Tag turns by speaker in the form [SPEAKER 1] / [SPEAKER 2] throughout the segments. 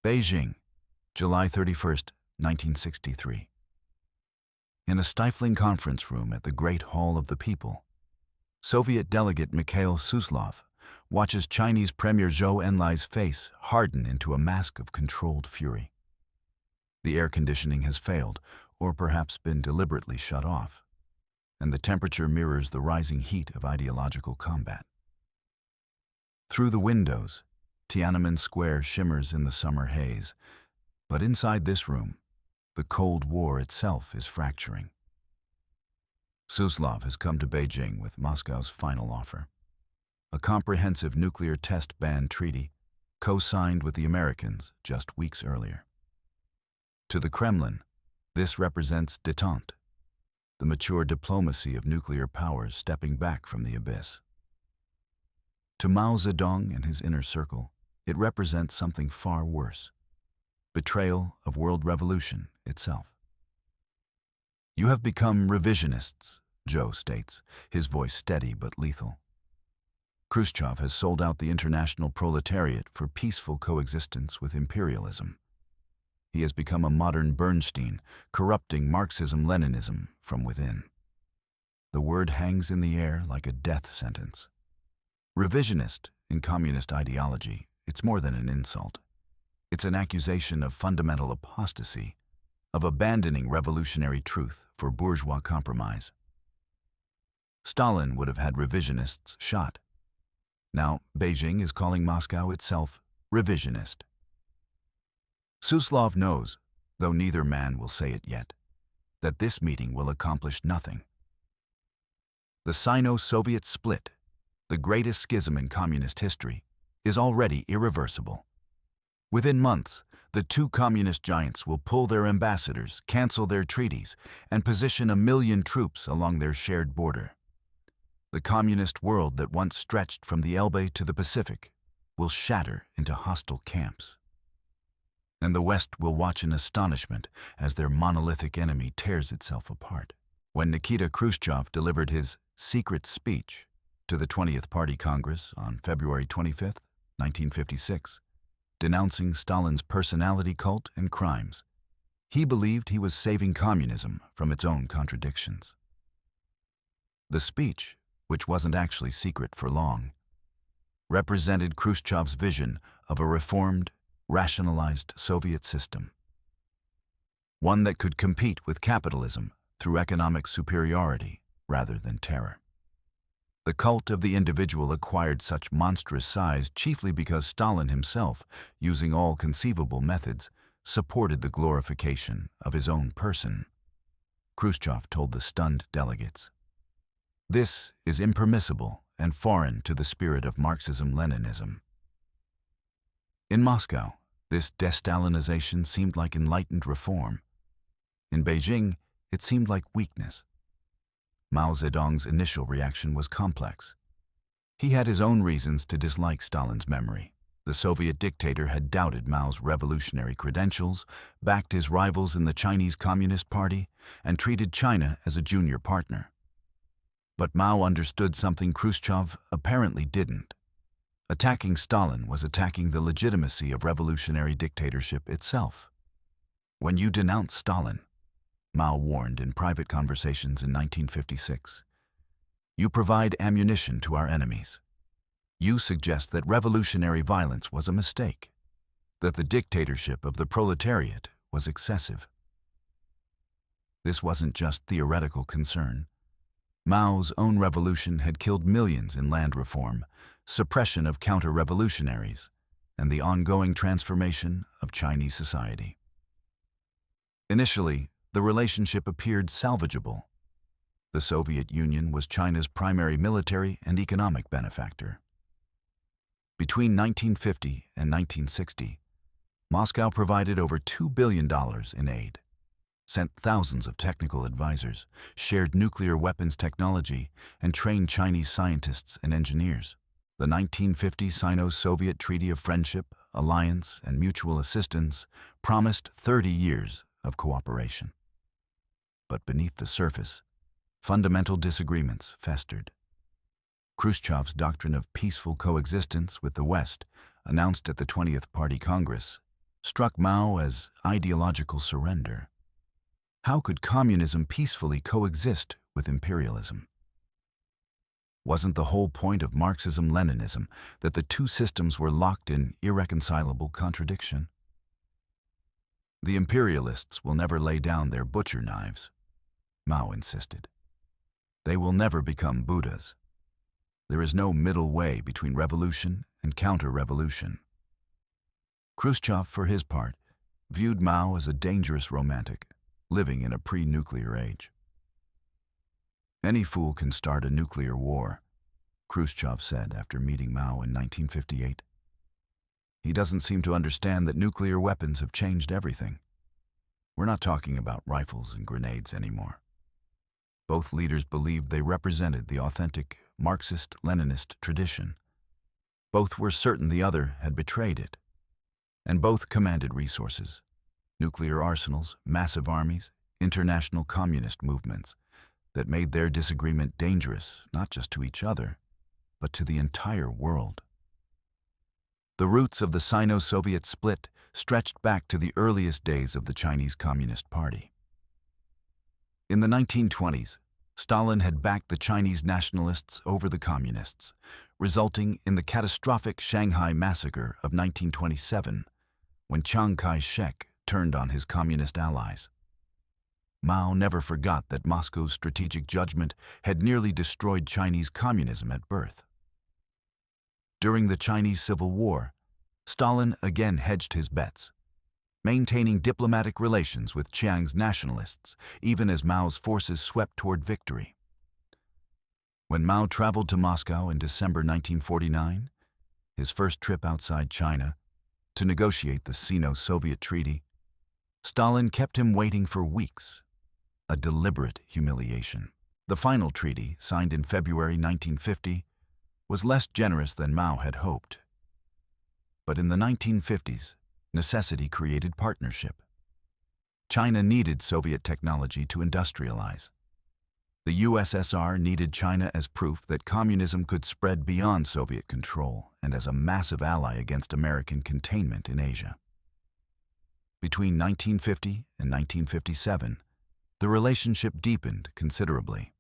[SPEAKER 1] Beijing, July 31, 1963. In a stifling conference room at the Great Hall of the People, Soviet delegate Mikhail Suslov watches Chinese Premier Zhou Enlai's face harden into a mask of controlled fury. The air conditioning has failed, or perhaps been deliberately shut off, and the temperature mirrors the rising heat of ideological combat. Through the windows, Tiananmen Square shimmers in the summer haze, but inside this room, the Cold War itself is fracturing. Suslov has come to Beijing with Moscow's final offer: a comprehensive nuclear test ban treaty co-signed with the Americans just weeks earlier. To the Kremlin, this represents détente, the mature diplomacy of nuclear powers stepping back from the abyss. To Mao Zedong and his inner circle, it represents something far worse: betrayal of world revolution itself. "You have become revisionists," Zhou states, his voice steady but lethal. Khrushchev has sold out the international proletariat for peaceful coexistence with imperialism. He has become a modern Bernstein, corrupting Marxism-Leninism from within. The word hangs in the air like a death sentence. Revisionist in communist ideology, it's more than an insult. It's an accusation of fundamental apostasy, of abandoning revolutionary truth for bourgeois compromise. Stalin would have had revisionists shot. Now, Beijing is calling Moscow itself revisionist. Suslov knows, though neither man will say it yet, that this meeting will accomplish nothing. The Sino-Soviet Split, the greatest schism in communist history, is already irreversible. Within months, the two communist giants will pull their ambassadors, cancel their treaties, and position 1 million troops along their shared border. The communist world that once stretched from the Elbe to the Pacific will shatter into hostile camps. And the West will watch in astonishment as their monolithic enemy tears itself apart. When Nikita Khrushchev delivered his secret speech to the 20th Party Congress on February 25, 1956, denouncing Stalin's personality cult and crimes, he believed he was saving communism from its own contradictions. The speech, which wasn't actually secret for long, represented Khrushchev's vision of a reformed, rationalized Soviet system. One that could compete with capitalism through economic superiority rather than terror. The cult of the individual acquired such monstrous size chiefly because Stalin himself, using all conceivable methods, supported the glorification of his own person. Khrushchev told the stunned delegates, "This is impermissible and foreign to the spirit of Marxism-Leninism." In Moscow, this de-Stalinization seemed like enlightened reform. In Beijing, it seemed like weakness. Mao Zedong's initial reaction was complex. He had his own reasons to dislike Stalin's memory. The Soviet dictator had doubted Mao's revolutionary credentials, backed his rivals in the Chinese Communist Party, and treated China as a junior partner. But Mao understood something Khrushchev apparently didn't. Attacking Stalin was attacking the legitimacy of revolutionary dictatorship itself. "When you denounce Stalin," Mao warned in private conversations in 1956, "you provide ammunition to our enemies. You suggest that revolutionary violence was a mistake, that the dictatorship of the proletariat was excessive." This wasn't just theoretical concern. Mao's own revolution had killed millions in land reform, suppression of counter-revolutionaries, and the ongoing transformation of Chinese society. Initially, the relationship appeared salvageable. The Soviet Union was China's primary military and economic benefactor. Between 1950 and 1960, Moscow provided over $2 billion in aid, sent thousands of technical advisors, shared nuclear weapons technology, and trained Chinese scientists and engineers. The 1950 Sino-Soviet Treaty of Friendship, Alliance, and Mutual Assistance promised 30 years of cooperation. But beneath the surface, fundamental disagreements festered. Khrushchev's doctrine of peaceful coexistence with the West, announced at the 20th Party Congress, struck Mao as ideological surrender. How could communism peacefully coexist with imperialism? Wasn't the whole point of Marxism-Leninism that the two systems were locked in irreconcilable contradiction? The imperialists will never lay down their butcher knives, Mao insisted. They will never become Buddhas. There is no middle way between revolution and counter-revolution. Khrushchev, for his part, viewed Mao as a dangerous romantic, living in a pre-nuclear age. Any fool can start a nuclear war, Khrushchev said after meeting Mao in 1958. He doesn't seem to understand that nuclear weapons have changed everything. We're not talking about rifles and grenades anymore. Both leaders believed they represented the authentic Marxist-Leninist tradition. Both were certain the other had betrayed it. And both commanded resources: nuclear arsenals, massive armies, international communist movements that made their disagreement dangerous not just to each other, but to the entire world. The roots of the Sino-Soviet Split stretched back to the earliest days of the Chinese Communist Party. In the 1920s, Stalin had backed the Chinese nationalists over the communists, resulting in the catastrophic Shanghai Massacre of 1927, when Chiang Kai-shek turned on his communist allies. Mao never forgot that Moscow's strategic judgment had nearly destroyed Chinese communism at birth. During the Chinese Civil War, Stalin again hedged his bets, maintaining diplomatic relations with Chiang's nationalists even as Mao's forces swept toward victory. When Mao traveled to Moscow in December 1949, his first trip outside China, to negotiate the Sino-Soviet Treaty, Stalin kept him waiting for weeks, a deliberate humiliation. The final treaty, signed in February 1950, was less generous than Mao had hoped. But in the 1950s, necessity created partnership. China needed Soviet technology to industrialize. The USSR needed China as proof that communism could spread beyond Soviet control and as a massive ally against American containment in Asia. Between 1950 and 1957, the relationship deepened considerably.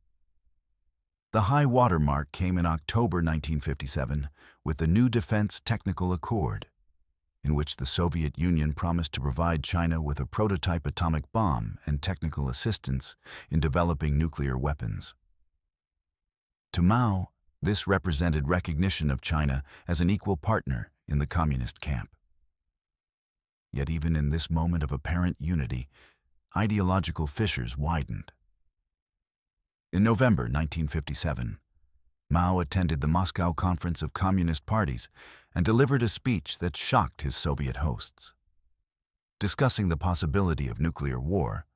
[SPEAKER 1] The high water mark came in October 1957 with the New Defense Technical Accord, in which the Soviet Union promised to provide China with a prototype atomic bomb and technical assistance in developing nuclear weapons. To Mao, this represented recognition of China as an equal partner in the communist camp. Yet even in this moment of apparent unity, ideological fissures widened. In November 1957, Mao attended the Moscow Conference of Communist Parties and delivered a speech that shocked his Soviet hosts. Discussing the possibility of nuclear war,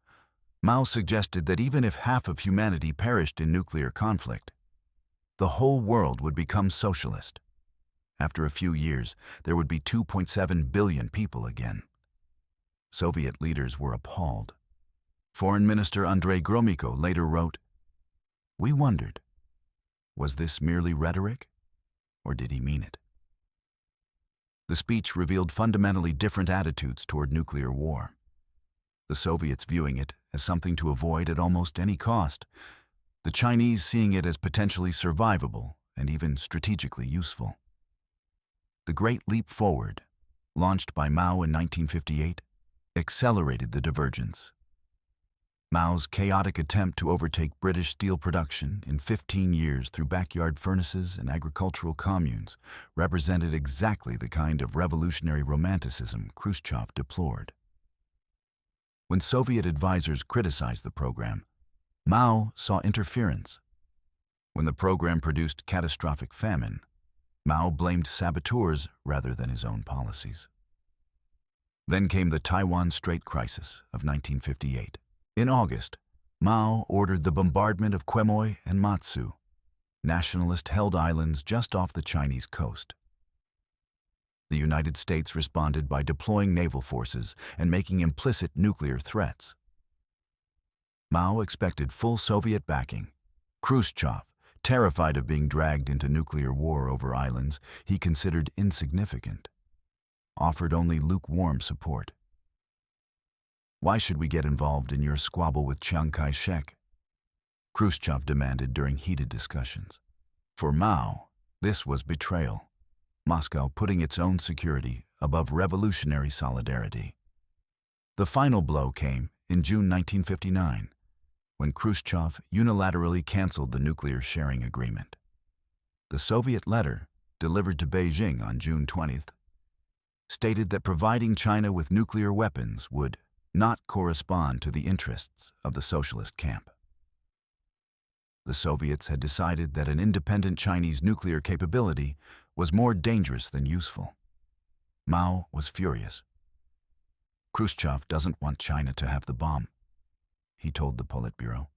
[SPEAKER 1] Mao suggested that even if half of humanity perished in nuclear conflict, the whole world would become socialist. After a few years, there would be 2.7 billion people again. Soviet leaders were appalled. Foreign Minister Andrei Gromyko later wrote, "We wondered, was this merely rhetoric, or did he mean it?" The speech revealed fundamentally different attitudes toward nuclear war. The Soviets viewing it as something to avoid at almost any cost, the Chinese seeing it as potentially survivable and even strategically useful. The Great Leap Forward, launched by Mao in 1958, accelerated the divergence. Mao's chaotic attempt to overtake British steel production in 15 years through backyard furnaces and agricultural communes represented exactly the kind of revolutionary romanticism Khrushchev deplored. When Soviet advisors criticized the program, Mao saw interference. When the program produced catastrophic famine, Mao blamed saboteurs rather than his own policies. Then came the Taiwan Strait Crisis of 1958. In August, Mao ordered the bombardment of Quemoy and Matsu, nationalist-held islands just off the Chinese coast. The United States responded by deploying naval forces and making implicit nuclear threats. Mao expected full Soviet backing. Khrushchev, terrified of being dragged into nuclear war over islands he considered insignificant. offered only lukewarm support. "Why should we get involved in your squabble with Chiang Kai-shek?" Khrushchev demanded during heated discussions. For Mao, this was betrayal, Moscow putting its own security above revolutionary solidarity. The final blow came in June 1959, when Khrushchev unilaterally canceled the nuclear sharing agreement. The Soviet letter, delivered to Beijing on June 20th, stated that providing China with nuclear weapons would not correspond to the interests of the socialist camp. The Soviets had decided that an independent Chinese nuclear capability was more dangerous than useful. Mao was furious. "Khrushchev doesn't want China to have the bomb," he told the Politburo.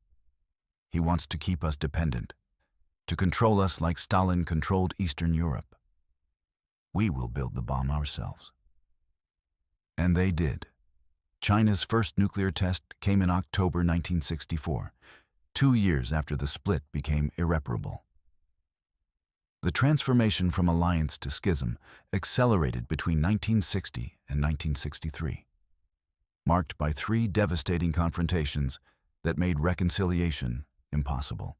[SPEAKER 1] "He wants to keep us dependent, to control us like Stalin controlled Eastern Europe. We will build the bomb ourselves." And they did. China's first nuclear test came in October 1964, 2 years after the split became irreparable. The transformation from alliance to schism accelerated between 1960 and 1963, marked by 3 devastating confrontations that made reconciliation impossible.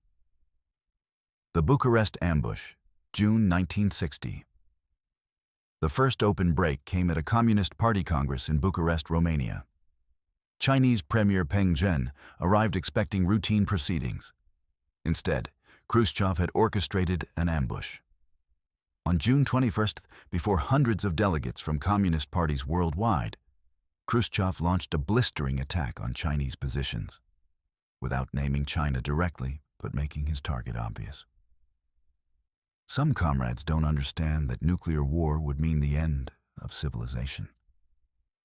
[SPEAKER 1] The Bucharest ambush, June 1960. The first open break came at a Communist Party Congress in Bucharest, Romania. Chinese Premier Peng Zhen arrived expecting routine proceedings. Instead, Khrushchev had orchestrated an ambush. On June 21st, before hundreds of delegates from communist parties worldwide, Khrushchev launched a blistering attack on Chinese positions, without naming China directly, but making his target obvious. "Some comrades don't understand that nuclear war would mean the end of civilization,"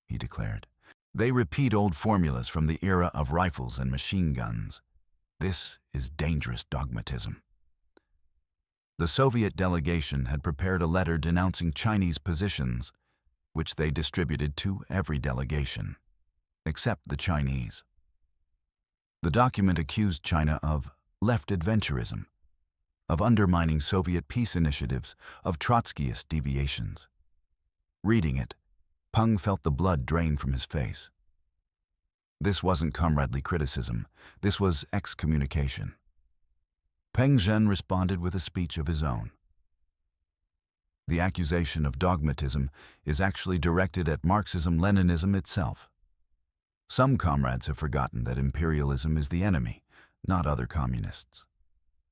[SPEAKER 1] he declared. "They repeat old formulas from the era of rifles and machine guns. This is dangerous dogmatism." The Soviet delegation had prepared a letter denouncing Chinese positions, which they distributed to every delegation, except the Chinese. The document accused China of left adventurism, of undermining Soviet peace initiatives, of Trotskyist deviations. Reading it, Peng felt the blood drain from his face. This wasn't comradely criticism, this was excommunication. Peng Zhen responded with a speech of his own. The accusation of dogmatism is actually directed at Marxism-Leninism itself. Some comrades have forgotten that imperialism is the enemy, not other communists.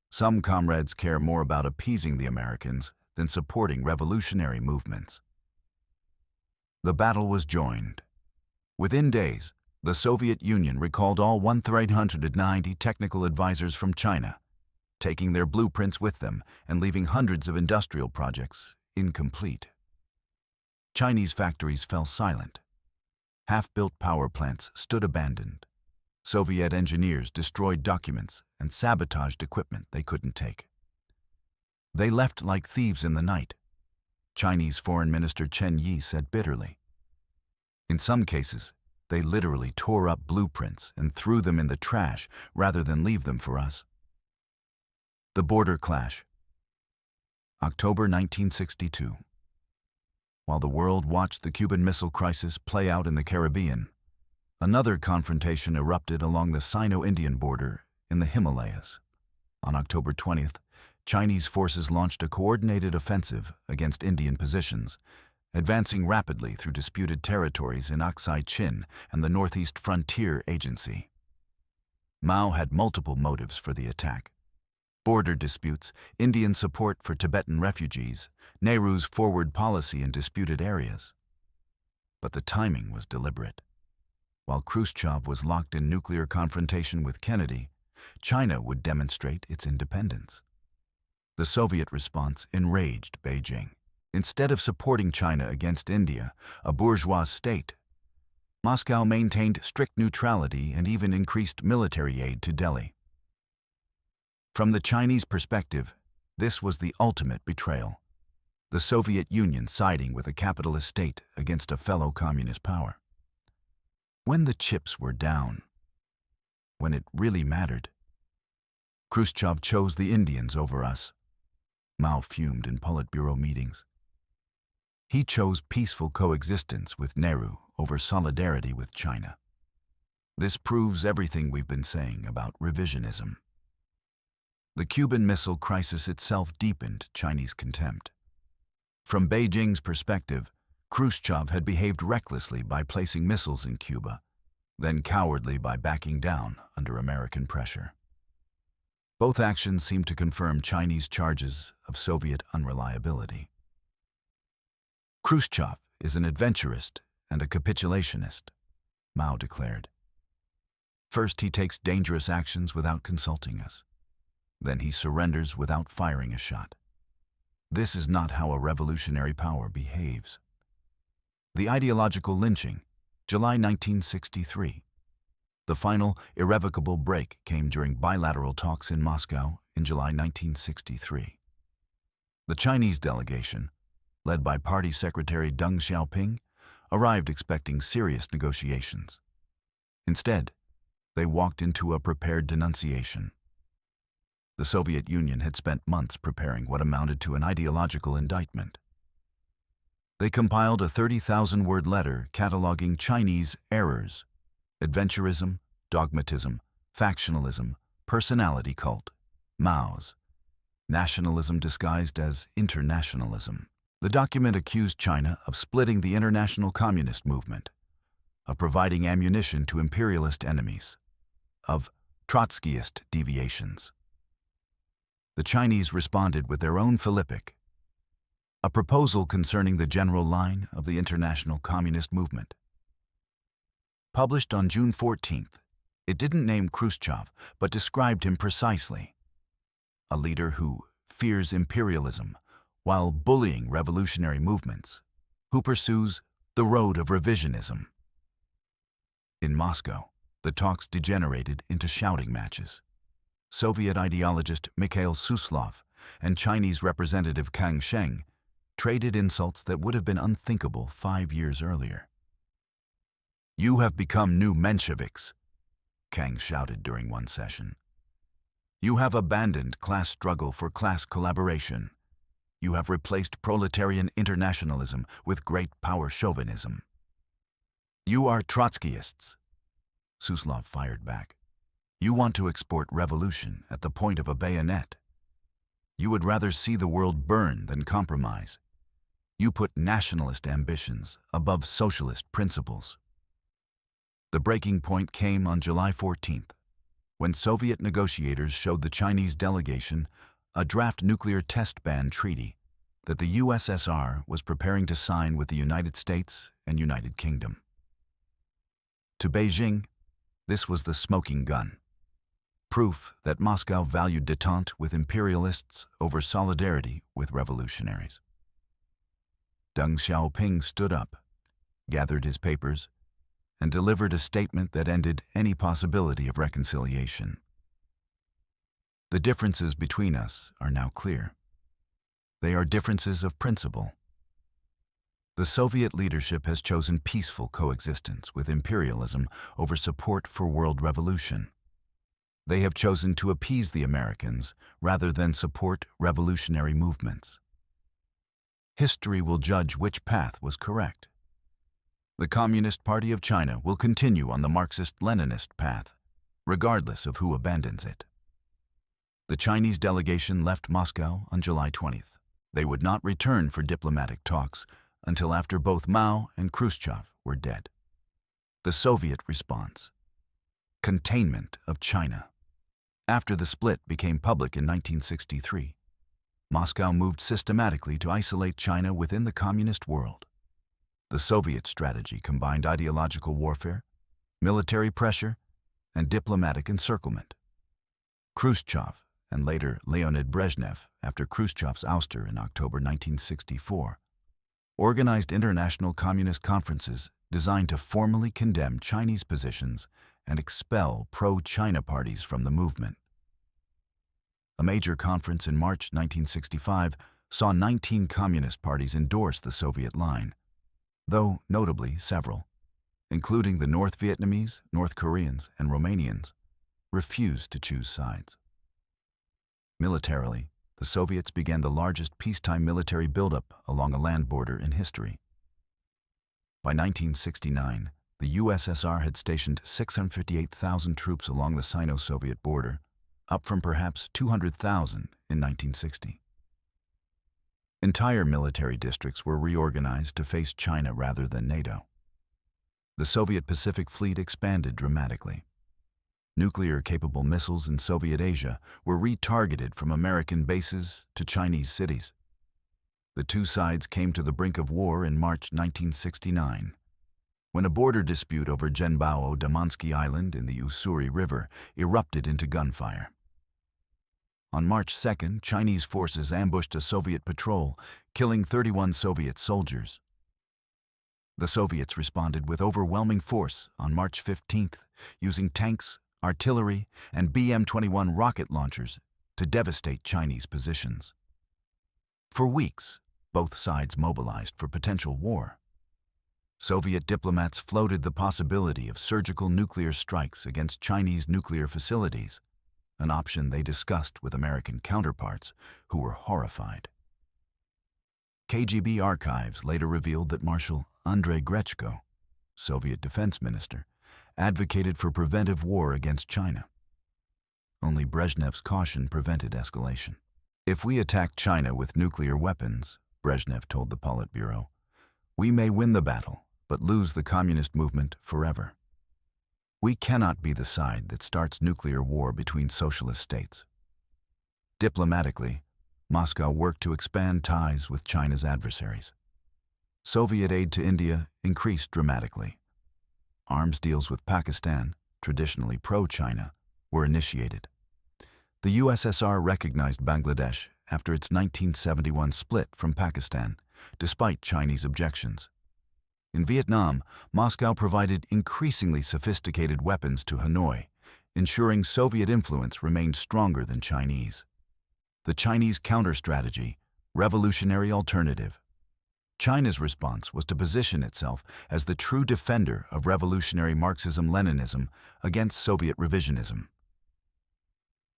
[SPEAKER 1] Some comrades care more about appeasing the Americans than supporting revolutionary movements. The battle was joined. Within days, the Soviet Union recalled all 1,390 technical advisors from China, taking their blueprints with them and leaving hundreds of industrial projects incomplete. Chinese factories fell silent. Half-built power plants stood abandoned. Soviet engineers destroyed documents and sabotaged equipment they couldn't take. They left like thieves in the night, Chinese Foreign Minister Chen Yi said bitterly. In some cases, they literally tore up blueprints and threw them in the trash rather than leave them for us. The border clash. October 1962. While the world watched the Cuban Missile Crisis play out in the Caribbean, another confrontation erupted along the Sino-Indian border in the Himalayas. On October 20th, Chinese forces launched a coordinated offensive against Indian positions, advancing rapidly through disputed territories in Aksai Chin and the Northeast Frontier Agency. Mao had multiple motives for the attack: border disputes, Indian support for Tibetan refugees, Nehru's forward policy in disputed areas. But the timing was deliberate. While Khrushchev was locked in nuclear confrontation with Kennedy, China would demonstrate its independence. The Soviet response enraged Beijing. Instead of supporting China against India, a bourgeois state, Moscow maintained strict neutrality and even increased military aid to Delhi. From the Chinese perspective, this was the ultimate betrayal: the Soviet Union siding with a capitalist state against a fellow communist power. When the chips were down, when it really mattered, Khrushchev chose the Indians over us, Mao fumed in Politburo meetings. He chose peaceful coexistence with Nehru over solidarity with China. This proves everything we've been saying about revisionism. The Cuban Missile Crisis itself deepened Chinese contempt. From Beijing's perspective, Khrushchev had behaved recklessly by placing missiles in Cuba, then cowardly by backing down under American pressure. Both actions seemed to confirm Chinese charges of Soviet unreliability. Khrushchev is an adventurist and a capitulationist, Mao declared. First, he takes dangerous actions without consulting us. Then he surrenders without firing a shot. This is not how a revolutionary power behaves. The ideological lynching, July 1963. The final, irrevocable break came during bilateral talks in Moscow in July 1963. The Chinese delegation, led by Party Secretary Deng Xiaoping, arrived expecting serious negotiations. Instead, they walked into a prepared denunciation. The Soviet Union had spent months preparing what amounted to an ideological indictment. They compiled a 30,000-word letter cataloging Chinese errors: adventurism, dogmatism, factionalism, personality cult, Mao's, nationalism disguised as internationalism. The document accused China of splitting the international communist movement, of providing ammunition to imperialist enemies, of Trotskyist deviations. The Chinese responded with their own Philippic, a proposal concerning the general line of the international communist movement. Published on June 14th, it didn't name Khrushchev, but described him precisely: a leader who fears imperialism while bullying revolutionary movements, who pursues the road of revisionism. In Moscow, the talks degenerated into shouting matches. Soviet ideologist Mikhail Suslov and Chinese representative Kang Sheng traded insults that would have been unthinkable 5 years earlier. "You have become new Mensheviks," Kang shouted during one session. "You have abandoned class struggle for class collaboration. You have replaced proletarian internationalism with great power chauvinism. You are Trotskyists," Suslov fired back. "You want to export revolution at the point of a bayonet. You would rather see the world burn than compromise. You put nationalist ambitions above socialist principles." The breaking point came on July 14th, when Soviet negotiators showed the Chinese delegation a draft nuclear test ban treaty that the USSR was preparing to sign with the United States and United Kingdom. To Beijing, this was the smoking gun, proof that Moscow valued détente with imperialists over solidarity with revolutionaries. Deng Xiaoping stood up, gathered his papers, and delivered a statement that ended any possibility of reconciliation. "The differences between us are now clear. They are differences of principle. The Soviet leadership has chosen peaceful coexistence with imperialism over support for world revolution. They have chosen to appease the Americans rather than support revolutionary movements. History will judge which path was correct. The Communist Party of China will continue on the Marxist-Leninist path, regardless of who abandons it." The Chinese delegation left Moscow on July 20th. They would not return for diplomatic talks until after both Mao and Khrushchev were dead. The Soviet response: containment of China. After the split became public in 1963, Moscow moved systematically to isolate China within the communist world. The Soviet strategy combined ideological warfare, military pressure, and diplomatic encirclement. Khrushchev, and later Leonid Brezhnev after Khrushchev's ouster in October 1964, organized international communist conferences designed to formally condemn Chinese positions and expel pro-China parties from the movement. A major conference in March 1965 saw 19 communist parties endorse the Soviet line, though notably several, including the North Vietnamese, North Koreans, and Romanians, refused to choose sides. Militarily, the Soviets began the largest peacetime military buildup along a land border in history. By 1969, the USSR had stationed 658,000 troops along the Sino-Soviet border, up from perhaps 200,000 in 1960. Entire military districts were reorganized to face China rather than NATO. The Soviet Pacific Fleet expanded dramatically. Nuclear-capable missiles in Soviet Asia were retargeted from American bases to Chinese cities. The two sides came to the brink of war in March 1969, when a border dispute over Zhenbao Damansky Island in the Ussuri River erupted into gunfire. On March 2nd, Chinese forces ambushed a Soviet patrol, killing 31 Soviet soldiers. The Soviets responded with overwhelming force on March 15th, using tanks, artillery, and BM-21 rocket launchers to devastate Chinese positions. For weeks, both sides mobilized for potential war. Soviet diplomats floated the possibility of surgical nuclear strikes against Chinese nuclear facilities, an option they discussed with American counterparts, who were horrified. KGB archives later revealed that Marshal Andrei Grechko, Soviet defense minister, advocated for preventive war against China. Only Brezhnev's caution prevented escalation. "If we attack China with nuclear weapons," Brezhnev told the Politburo, "we may win the battle, but lose the communist movement forever. We cannot be the side that starts nuclear war between socialist states." Diplomatically, Moscow worked to expand ties with China's adversaries. Soviet aid to India increased dramatically. Arms deals with Pakistan, traditionally pro-China, were initiated. The USSR recognized Bangladesh after its 1971 split from Pakistan, despite Chinese objections. In Vietnam, Moscow provided increasingly sophisticated weapons to Hanoi, ensuring Soviet influence remained stronger than Chinese. The Chinese counter-strategy, revolutionary alternative. China's response was to position itself as the true defender of revolutionary Marxism-Leninism against Soviet revisionism.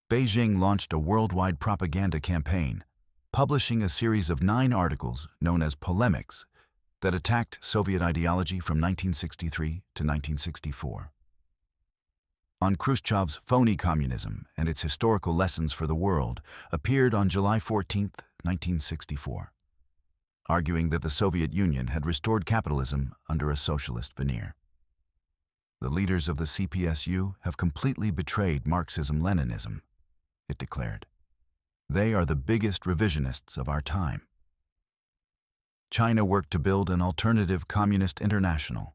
[SPEAKER 1] Beijing launched a worldwide propaganda campaign, publishing a series of 9 articles known as polemics that attacked Soviet ideology from 1963 to 1964. On Khrushchev's Phony Communism and its Historical Lessons for the World appeared on July 14, 1964, arguing that the Soviet Union had restored capitalism under a socialist veneer. "The leaders of the CPSU have completely betrayed Marxism-Leninism," it declared. "They are the biggest revisionists of our time." China worked to build an alternative communist international.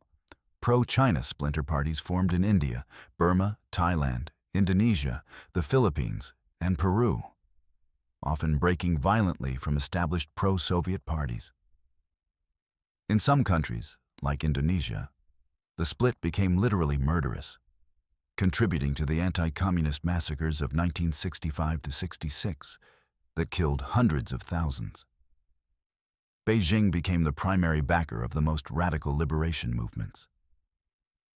[SPEAKER 1] Pro-China splinter parties formed in India, Burma, Thailand, Indonesia, the Philippines, and Peru, often breaking violently from established pro-Soviet parties. In some countries, like Indonesia, the split became literally murderous, contributing to the anti-communist massacres of 1965 to 66 that killed hundreds of thousands. Beijing became the primary backer of the most radical liberation movements,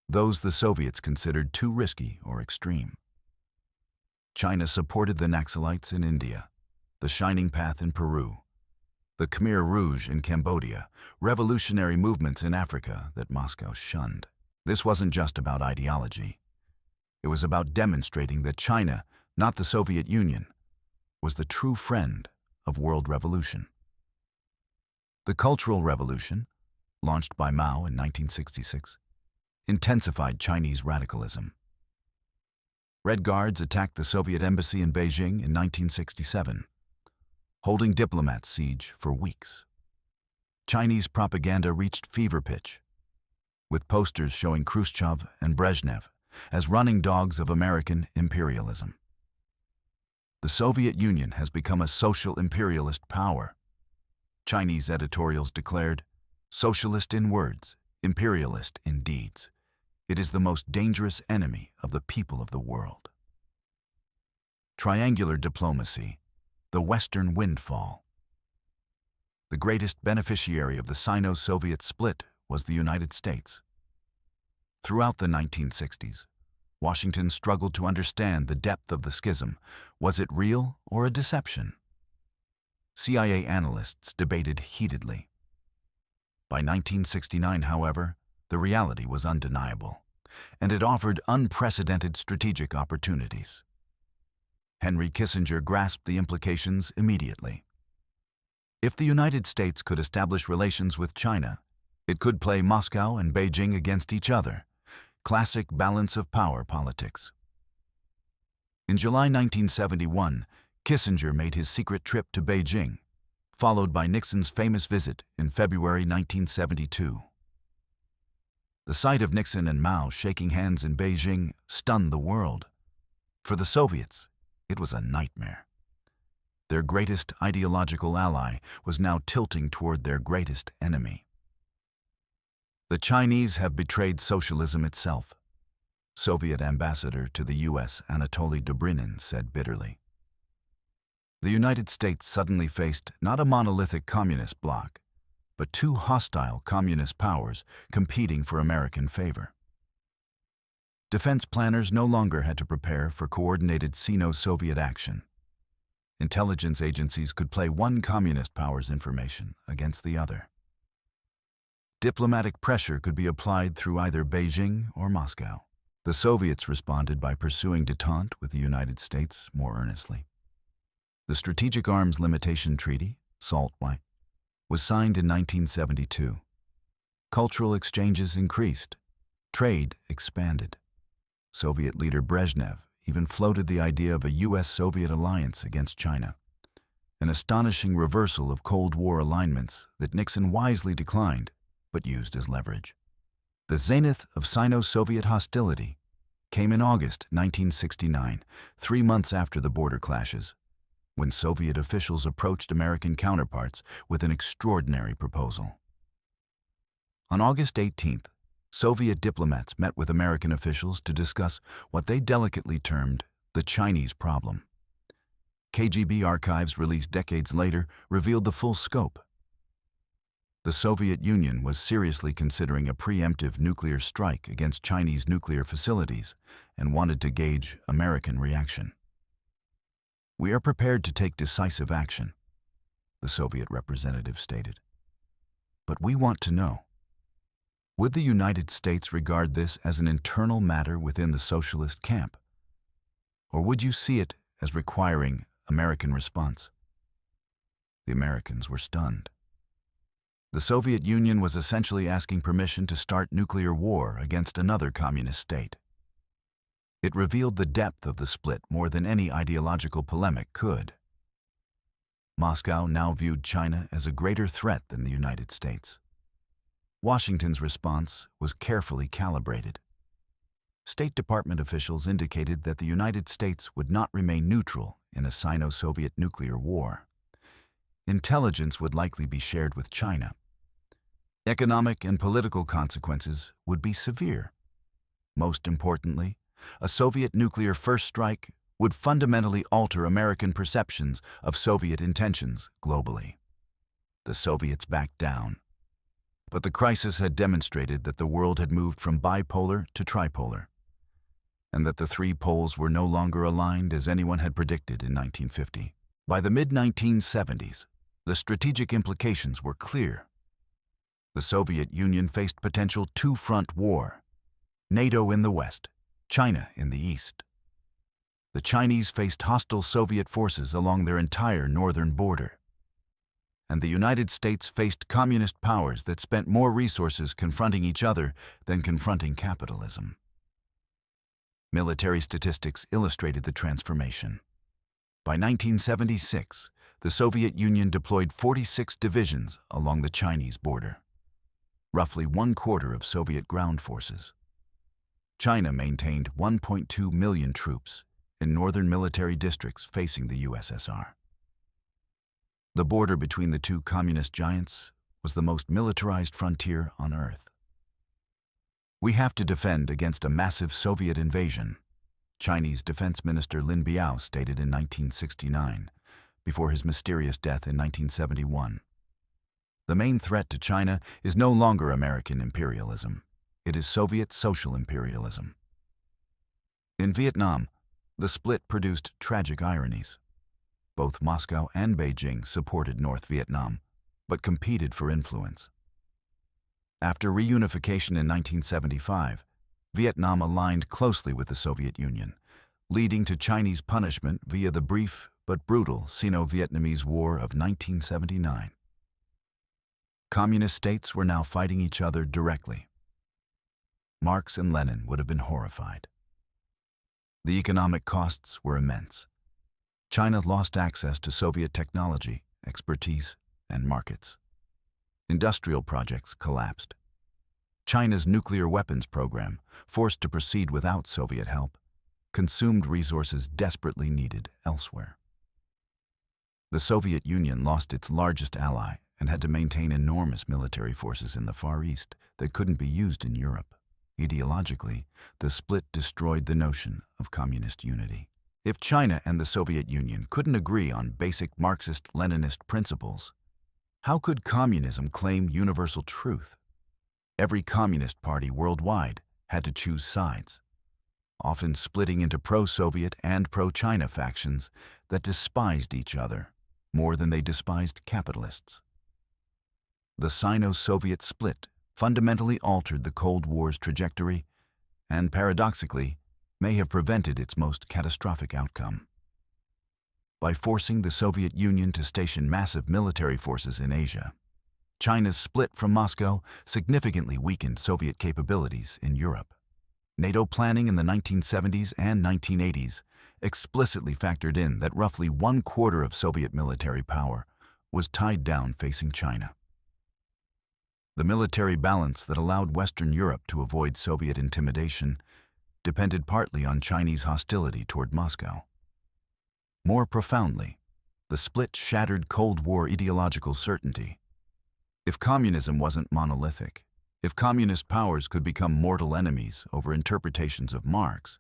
[SPEAKER 1] those the Soviets considered too risky or extreme. China supported the Naxalites in India, the Shining Path in Peru, the Khmer Rouge in Cambodia, revolutionary movements in Africa that Moscow shunned. This wasn't just about ideology. It was about demonstrating that China, not the Soviet Union, was the true friend of world revolution. The Cultural Revolution, launched by Mao in 1966, intensified Chinese radicalism. Red Guards attacked the Soviet embassy in Beijing in 1967, holding diplomats siege for weeks. Chinese propaganda reached fever pitch, with posters showing Khrushchev and Brezhnev as running dogs of American imperialism. The Soviet Union has become a social imperialist power. Chinese editorials declared, "Socialist in words, imperialist in deeds. It is the most dangerous enemy of the people of the world." Triangular diplomacy, the Western windfall. The greatest beneficiary of the Sino-Soviet split was the United States. Throughout the 1960s, Washington struggled to understand the depth of the schism. Was it real or a deception? CIA analysts debated heatedly. By 1969, however, the reality was undeniable, and it offered unprecedented strategic opportunities. Henry Kissinger grasped the implications immediately. If the United States could establish relations with China, it could play Moscow and Beijing against each other, classic balance of power politics. In July 1971, Kissinger made his secret trip to Beijing, followed by Nixon's famous visit in February 1972. The sight of Nixon and Mao shaking hands in Beijing stunned the world. For the Soviets, it was a nightmare. Their greatest ideological ally was now tilting toward their greatest enemy. The Chinese have betrayed socialism itself, Soviet ambassador to the U.S. Anatoly Dobrinin said bitterly. The United States suddenly faced not a monolithic communist bloc, but two hostile communist powers competing for American favor. Defense planners no longer had to prepare for coordinated Sino-Soviet action. Intelligence agencies could play one communist power's information against the other. Diplomatic pressure could be applied through either Beijing or Moscow. The Soviets responded by pursuing détente with the United States more earnestly. The Strategic Arms Limitation Treaty, SALT-Y, was signed in 1972. Cultural exchanges increased. Trade expanded. Soviet leader Brezhnev even floated the idea of a U.S.-Soviet alliance against China, an astonishing reversal of Cold War alignments that Nixon wisely declined but used as leverage. The zenith of Sino-Soviet hostility came in August 1969, 3 months after the border clashes, when Soviet officials approached American counterparts with an extraordinary proposal. On August 18th, Soviet diplomats met with American officials to discuss what they delicately termed the Chinese problem. KGB archives released decades later revealed the full scope. The Soviet Union was seriously considering a preemptive nuclear strike against Chinese nuclear facilities and wanted to gauge American reaction. "We are prepared to take decisive action," the Soviet representative stated. "But we want to know, would the United States regard this as an internal matter within the socialist camp? Or would you see it as requiring American response?" The Americans were stunned. The Soviet Union was essentially asking permission to start nuclear war against another communist state. It revealed the depth of the split more than any ideological polemic could. Moscow now viewed China as a greater threat than the United States. Washington's response was carefully calibrated. State Department officials indicated that the United States would not remain neutral in a Sino-Soviet nuclear war. Intelligence would likely be shared with China. Economic and political consequences would be severe. Most importantly, a Soviet nuclear first strike would fundamentally alter American perceptions of Soviet intentions globally. The Soviets backed down. But the crisis had demonstrated that the world had moved from bipolar to tripolar, and that the three poles were no longer aligned as anyone had predicted in 1950. By the mid-1970s, the strategic implications were clear. The Soviet Union faced potential two-front war, NATO in the west, China in the east. The Chinese faced hostile Soviet forces along their entire northern border. And the United States faced communist powers that spent more resources confronting each other than confronting capitalism. Military statistics illustrated the transformation. By 1976, the Soviet Union deployed 46 divisions along the Chinese border, roughly 1/4 of Soviet ground forces. China maintained 1.2 million troops in northern military districts facing the USSR. The border between the two communist giants was the most militarized frontier on Earth. "We have to defend against a massive Soviet invasion," Chinese Defense Minister Lin Biao stated in 1969, before his mysterious death in 1971. "The main threat to China is no longer American imperialism. It is Soviet social imperialism." In Vietnam, the split produced tragic ironies. Both Moscow and Beijing supported North Vietnam, but competed for influence. After reunification in 1975, Vietnam aligned closely with the Soviet Union, leading to Chinese punishment via the brief but brutal Sino-Vietnamese War of 1979. Communist states were now fighting each other directly. Marx and Lenin would have been horrified. The economic costs were immense. China lost access to Soviet technology, expertise, and markets. Industrial projects collapsed. China's nuclear weapons program, forced to proceed without Soviet help, consumed resources desperately needed elsewhere. The Soviet Union lost its largest ally and had to maintain enormous military forces in the Far East that couldn't be used in Europe. Ideologically, the split destroyed the notion of communist unity. If China and the Soviet Union couldn't agree on basic Marxist-Leninist principles, how could communism claim universal truth? Every communist party worldwide had to choose sides, often splitting into pro-Soviet and pro-China factions that despised each other more than they despised capitalists. The Sino-Soviet Split fundamentally altered the Cold War's trajectory and, paradoxically, may have prevented its most catastrophic outcome. By forcing the Soviet Union to station massive military forces in Asia, China's split from Moscow significantly weakened Soviet capabilities in Europe. NATO planning in the 1970s and 1980s explicitly factored in that roughly 1/4 of Soviet military power was tied down facing China. The military balance that allowed Western Europe to avoid Soviet intimidation depended partly on Chinese hostility toward Moscow. More profoundly, the split shattered Cold War ideological certainty. If communism wasn't monolithic, if communist powers could become mortal enemies over interpretations of Marx,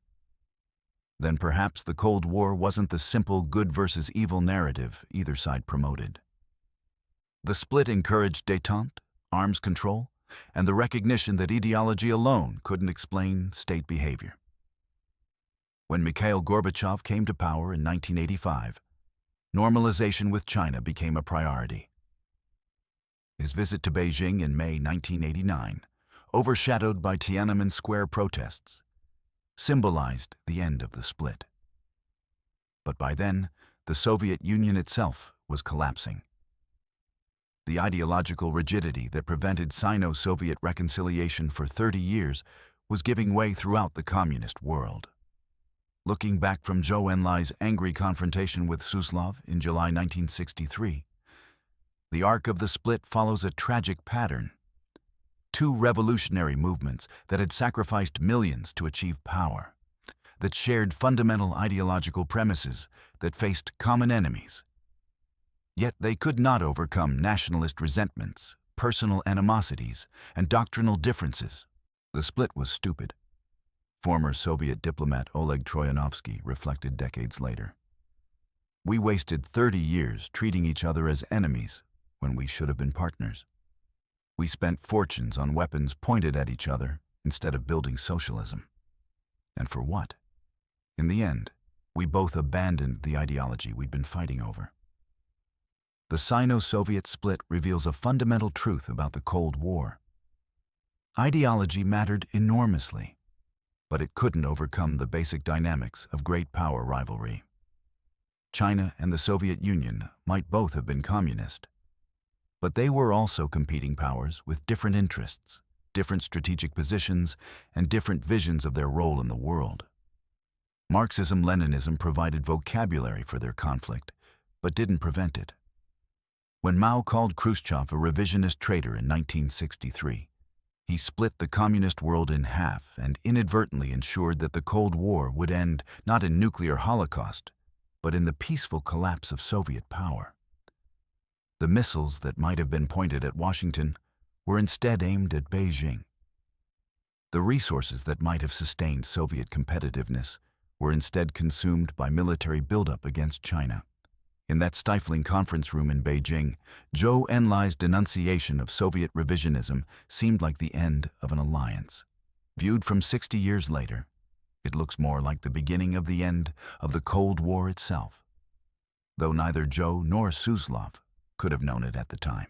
[SPEAKER 1] then perhaps the Cold War wasn't the simple good versus evil narrative either side promoted. The split encouraged détente, arms control, and the recognition that ideology alone couldn't explain state behavior. When Mikhail Gorbachev came to power in 1985, normalization with China became a priority. His visit to Beijing in May 1989, overshadowed by Tiananmen Square protests, symbolized the end of the split. But by then, the Soviet Union itself was collapsing. The ideological rigidity that prevented Sino-Soviet reconciliation for 30 years was giving way throughout the communist world. Looking back from Zhou Enlai's angry confrontation with Suslov in July 1963, the arc of the split follows a tragic pattern. Two revolutionary movements that had sacrificed millions to achieve power, that shared fundamental ideological premises, that faced common enemies. Yet they could not overcome nationalist resentments, personal animosities, and doctrinal differences. The split was stupid. Former Soviet diplomat Oleg Troyanovsky reflected decades later. We wasted 30 years treating each other as enemies when we should have been partners. We spent fortunes on weapons pointed at each other instead of building socialism. And for what? In the end, we both abandoned the ideology we'd been fighting over. The Sino-Soviet split reveals a fundamental truth about the Cold War. Ideology mattered enormously, but it couldn't overcome the basic dynamics of great power rivalry. China and the Soviet Union might both have been communist, but they were also competing powers with different interests, different strategic positions, and different visions of their role in the world. Marxism-Leninism provided vocabulary for their conflict, but didn't prevent it. When Mao called Khrushchev a revisionist traitor in 1963, he split the communist world in half and inadvertently ensured that the Cold War would end not in nuclear holocaust, but in the peaceful collapse of Soviet power. The missiles that might have been pointed at Washington were instead aimed at Beijing. The resources that might have sustained Soviet competitiveness were instead consumed by military buildup against China. In that stifling conference room in Beijing, Zhou Enlai's denunciation of Soviet revisionism seemed like the end of an alliance. Viewed from 60 years later, it looks more like the beginning of the end of the Cold War itself. though neither Joe nor Suslov could have known it at the time.